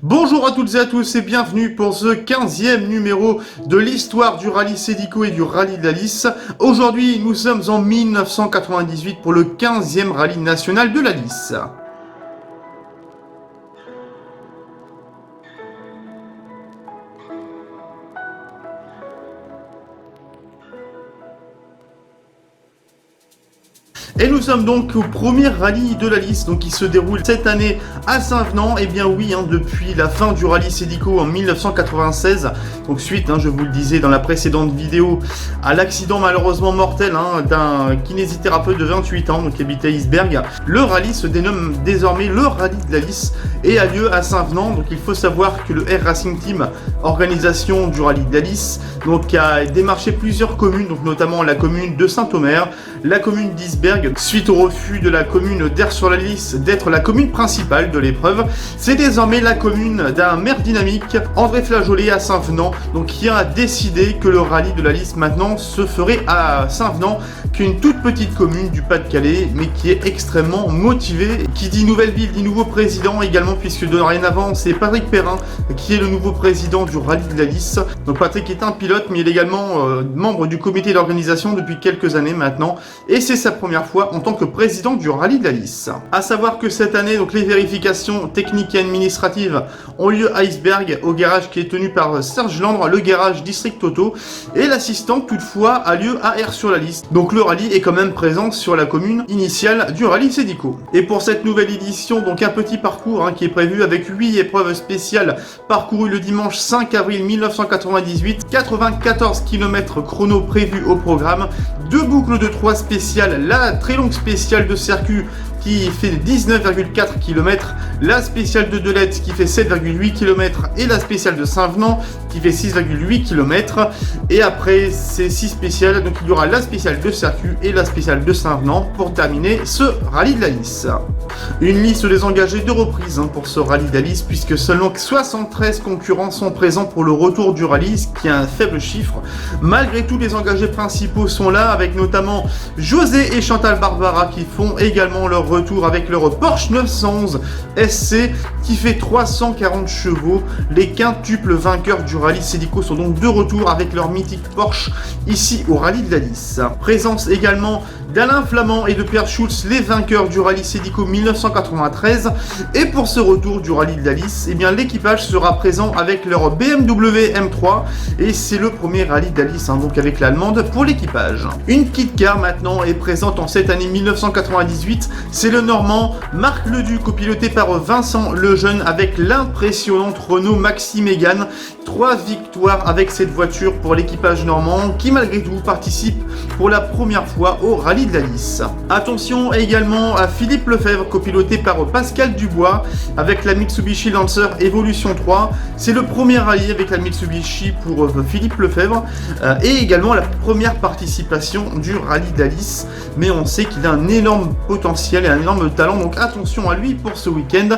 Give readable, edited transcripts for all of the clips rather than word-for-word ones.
Bonjour à toutes et à tous et bienvenue pour ce 15e numéro de l'histoire du rallye Cedico et du rallye de la Lys. Aujourd'hui, nous sommes en 1998 pour le 15e rallye national de la Lys. Et nous sommes donc au premier rallye de la Lys, donc qui se déroule cette année à Saint-Venant. Et bien oui, depuis la fin du rallye Cedico en 1996, donc suite, je vous le disais dans la précédente vidéo, à l'accident malheureusement mortel d'un kinésithérapeute de 28 ans, donc qui habitait à Isberg, le rallye se dénomme désormais le rallye de la Lys et a lieu à Saint-Venant. Donc il faut savoir que le Air Racing Team, organisation du rallye de la Lys, donc a démarché plusieurs communes, donc notamment la commune de Saint-Omer, la commune d'Isberg, suite au refus de la commune d'Aire-sur-la-Lys d'être la commune principale de l'épreuve. C'est désormais la commune d'un maire dynamique, André Flageolet à Saint-Venant, donc qui a décidé que le rallye de la Lys maintenant se ferait à Saint-Venant, qui est une toute petite commune du Pas-de-Calais, mais qui est extrêmement motivée. Qui dit nouvelle ville, dit nouveau président également, puisque dorénavant c'est Patrick Perrin qui est le nouveau président du rallye de la Lys. Donc Patrick est un pilote, mais il est également membre du comité d'organisation depuis quelques années maintenant, et c'est sa première fois en tant que président du rallye de la Lys. A savoir que cette année, donc les vérifications techniques et administratives ont lieu à Isberg, au garage qui est tenu par Serge Landre, le garage District Auto, et l'assistant toutefois a lieu à Aire-sur-la-Lys. Donc le rallye est quand même présent sur la commune initiale du rallye Cedico. Et pour cette nouvelle édition, donc un petit parcours qui est prévu avec 8 épreuves spéciales parcourues le dimanche 5 avril 1998, 94 km chrono prévus au programme, 2 boucles de 3 spéciales, la très longue spéciale de Circuit qui fait 19,4 km, la spéciale de Delette qui fait 7,8 km et la spéciale de Saint-Venant qui fait 6,8 km. Et après ces 6 spéciales, donc il y aura la spéciale de Circuit et la spéciale de Saint-Venant pour terminer ce rallye de la Lys. Une liste des engagés de reprise pour ce rallye de la Lys, puisque seulement 73 concurrents sont présents pour le retour du rallye, ce qui est un faible chiffre. Malgré tout, les engagés principaux sont là, avec notamment José et Chantal Barbara qui font également leur retour avec leur Porsche 911 SC qui fait 340 chevaux. Les quintuples vainqueurs du rallye Cedico sont donc de retour avec leur mythique Porsche ici au rallye de la Lys. Présence également d'Alain Flamand et de Pierre Schulz, les vainqueurs du rallye Cedico 1993. Et pour ce retour du rallye de la Lys, l'équipage sera présent avec leur BMW M3 et c'est le premier rallye de la Lys, donc avec l'allemande pour l'équipage. Une petite car maintenant est présente en cette année 1998, c'est le Normand Marc Leduc, copiloté par Vincent Lejeune avec l'impressionnante Renault Maxi Mégane. 3 victoires avec cette voiture pour l'équipage normand qui malgré tout participe pour la première fois au rallye de la Lys. Attention également à Philippe Lefebvre, copiloté par Pascal Dubois avec la Mitsubishi Lancer Evolution 3. C'est le premier rallye avec la Mitsubishi pour Philippe Lefebvre et également la première participation du rallye de la Lys. Mais on sait qu'il a un énorme potentiel et un énorme talent, donc attention à lui pour ce week-end.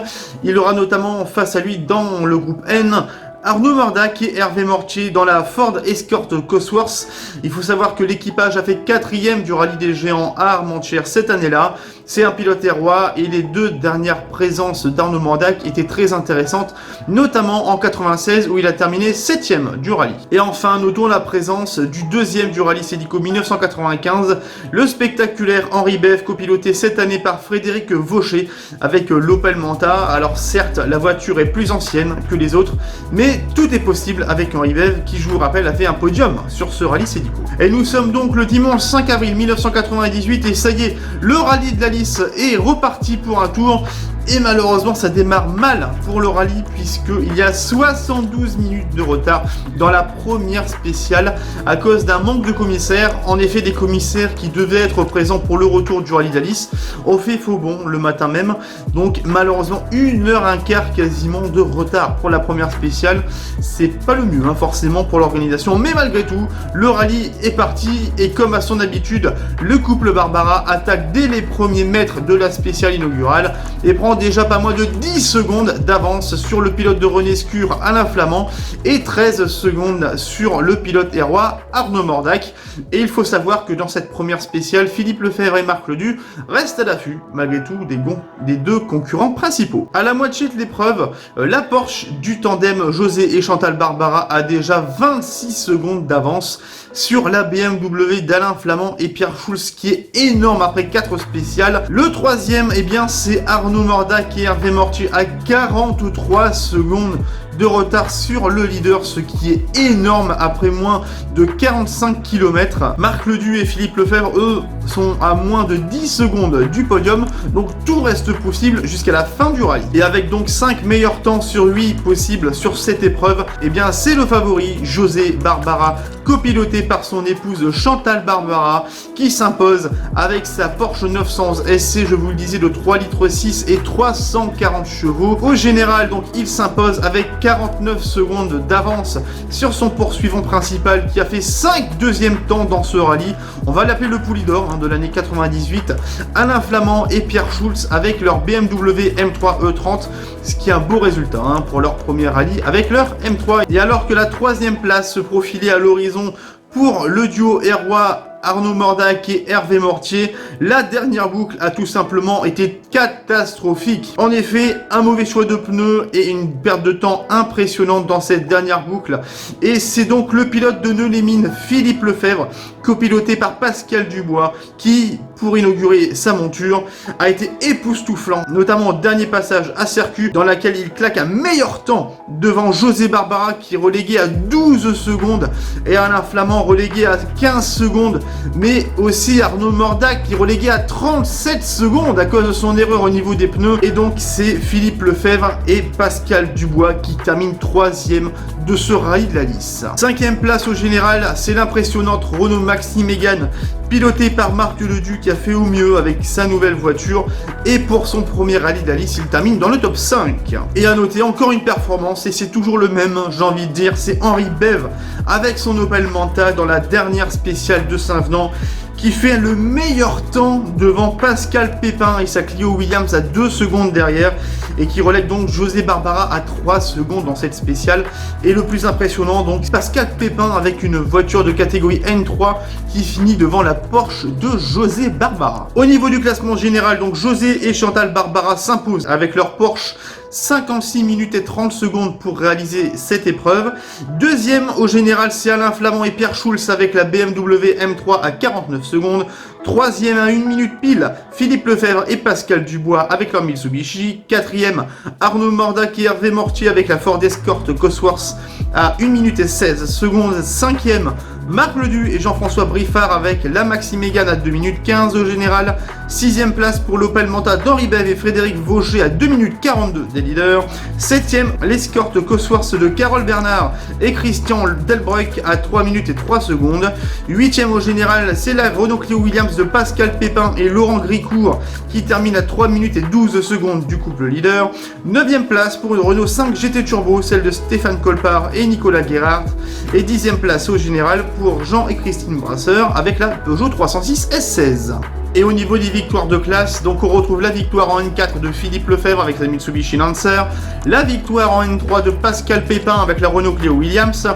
Il aura notamment face à lui dans le groupe N Arnaud Mordac et Hervé Mortier dans la Ford Escort Cosworth. Il faut savoir que l'équipage a fait 4e du rallye des géants à Armentières cette année-là. C'est un pilote roi et les 2 dernières présences d'Arnaud Mordac étaient très intéressantes, notamment en 96 où il a terminé 7e du rallye. Et enfin, notons la présence du 2e du rallye Cedico 1995, le spectaculaire Henri Bev, copiloté cette année par Frédéric Vaucher avec l'Opel Manta. Alors certes, la voiture est plus ancienne que les autres, mais tout est possible avec Henri Bev qui, je vous rappelle, a fait un podium sur ce rallye Cedico. Et nous sommes donc le dimanche 5 avril 1998 et ça y est, le rallye de la Lys est reparti pour un tour. Et malheureusement ça démarre mal pour le rallye puisqu'il y a 72 minutes de retard dans la première spéciale à cause d'un manque de commissaires. En effet, des commissaires qui devaient être présents pour le retour du rallye de la Lys ont fait faux bond le matin même. Donc malheureusement 1h15 quasiment de retard pour la première spéciale. C'est pas le mieux forcément pour l'organisation, mais malgré tout le rallye est parti et comme à son habitude, le couple Barbara attaque dès les premiers mètres de la spéciale inaugurale et prend prend déjà pas moins de 10 secondes d'avance sur le pilote de René Scur, Alain Flamand, et 13 secondes sur le pilote hérois Arnaud Mordac. Et il faut savoir que dans cette première spéciale, Philippe Lefebvre et Marc Ledu restent à l'affût, malgré tout, des deux concurrents principaux. À la moitié de l'épreuve, la Porsche du tandem José et Chantal Barbara a déjà 26 secondes d'avance sur la BMW d'Alain Flamand et Pierre Schulz, qui est énorme après 4 spéciales. Le troisième, eh bien, c'est Arnaud Mordac et Hervé Mortier à 43 secondes de retard sur le leader, ce qui est énorme après moins de 45 km. Marc Ledu et Philippe Lefebvre, eux, sont à moins de 10 secondes du podium, donc tout reste possible jusqu'à la fin du rallye. Et avec donc 5 meilleurs temps sur 8 possibles sur cette épreuve, eh bien c'est le favori José Barbara, copiloté par son épouse Chantal Barbara, qui s'impose avec sa Porsche 911 SC, je vous le disais, de 3,6 litres et 340 chevaux. Au général, donc, il s'impose avec 49 secondes d'avance sur son poursuivant principal qui a fait 5 deuxièmes temps dans ce rallye. On va l'appeler le Poulidor de l'année 98. Alain Flamand et Pierre Schulz avec leur BMW M3 E30, ce qui est un beau résultat pour leur premier rallye avec leur M3. Et alors que la troisième place se profilait à l'horizon pour le duo hérois Arnaud Mordac et Hervé Mortier, la dernière boucle a tout simplement été catastrophique. En effet, un mauvais choix de pneus et une perte de temps impressionnante dans cette dernière boucle. Et c'est donc le pilote de Neux-les-Mines, Philippe Lefebvre, copiloté par Pascal Dubois, qui, pour inaugurer sa monture, a été époustouflant, notamment au dernier passage à Circuit, dans laquelle il claque un meilleur temps devant José Barbara, qui est relégué à 12 secondes, et Alain Flamand relégué à 15 secondes, mais aussi Arnaud Mordac qui est relégué à 37 secondes à cause de son erreur au niveau des pneus. Et donc c'est Philippe Lefebvre et Pascal Dubois qui terminent 3e de ce rallye de la Lys. 5e place au général, c'est l'impressionnante Renault Maxi Mégane, piloté par Marc Ledu, qui a fait au mieux avec sa nouvelle voiture, et pour son premier rallye de la Lys, il termine dans le top 5. Et à noter encore une performance, et c'est toujours le même, j'ai envie de dire, c'est Henri Bève avec son Opel Manta dans la dernière spéciale de Saint-Venant, qui fait le meilleur temps devant Pascal Pépin et sa Clio Williams à 2 secondes derrière, et qui relègue donc José Barbara à 3 secondes dans cette spéciale. Et le plus impressionnant, donc Pascal Pépin avec une voiture de catégorie N3 qui finit devant la Porsche de José Barbara. Au niveau du classement général, donc José et Chantal Barbara s'imposent avec leur Porsche 56 minutes et 30 secondes pour réaliser cette épreuve. Deuxième au général, c'est Alain Flamand et Pierre Schulz avec la BMW M3 à 49 secondes. Troisième à 1 minute pile, Philippe Lefebvre et Pascal Dubois avec leur Mitsubishi. Quatrième, Arnaud Mordac et Hervé Mortier avec la Ford Escort Cosworth à 1 minute et 16 secondes. Cinquième, Marc Ledu et Jean-François Briffard avec la Maxi Mégane à 2 minutes 15 au général. 6e place pour l'Opel Manta d'Henri Bève et Frédéric Vaucher à 2 minutes 42 des leaders. 7e, l'Escort Cosworth de Carole Bernard et Christian Delbreuck à 3 minutes et 3 secondes. 8e au général, c'est la Renault Clio Williams de Pascal Pépin et Laurent Gricourt qui termine à 3 minutes et 12 secondes du couple leader. 9e place pour une Renault 5 GT Turbo, celle de Stéphane Colpart et Nicolas Guérard. Et 10e place au général pour Jean et Christine Brasseur avec la Peugeot 306 S16. Et au niveau des victoires de classe, donc on retrouve la victoire en N4 de Philippe Lefebvre avec la Mitsubishi Lancer, la victoire en N3 de Pascal Pépin avec la Renault Clio Williams,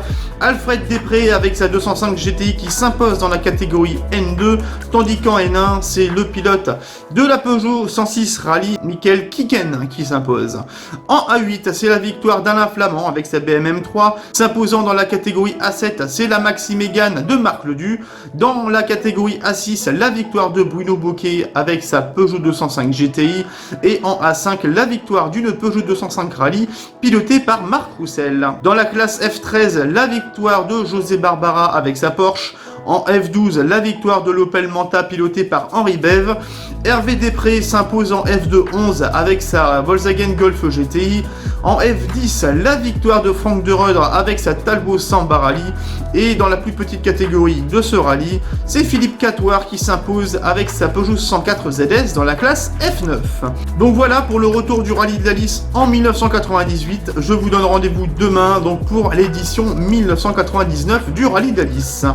Alfred Després avec sa 205 GTI qui s'impose dans la catégorie N2, tandis qu'en N1, c'est le pilote de la Peugeot 106 Rallye, Michael Kiken, qui s'impose. En A8, c'est la victoire d'Alain Flamand avec sa BMW M3, s'imposant dans la catégorie A7, c'est la Maxi Mégane de Marc Ledu, dans la catégorie A6, la victoire de Bruno Bocquet avec sa Peugeot 205 GTI, et en A5 la victoire d'une Peugeot 205 Rallye pilotée par Marc Roussel. Dans la classe F13, la victoire de José Barbara avec sa Porsche. En F12, la victoire de l'Opel Manta pilotée par Henri Bève. Hervé Després s'impose en F2-11 avec sa Volkswagen Golf GTI. En F10, la victoire de Franck de Rudre avec sa Talbot Samba Rallye. Et dans la plus petite catégorie de ce rallye, c'est Philippe Catoire qui s'impose avec sa Peugeot 104 ZS dans la classe F9. Donc voilà pour le retour du rallye de la Lys en 1998. Je vous donne rendez-vous demain donc pour l'édition 1999 du rallye de la Lys.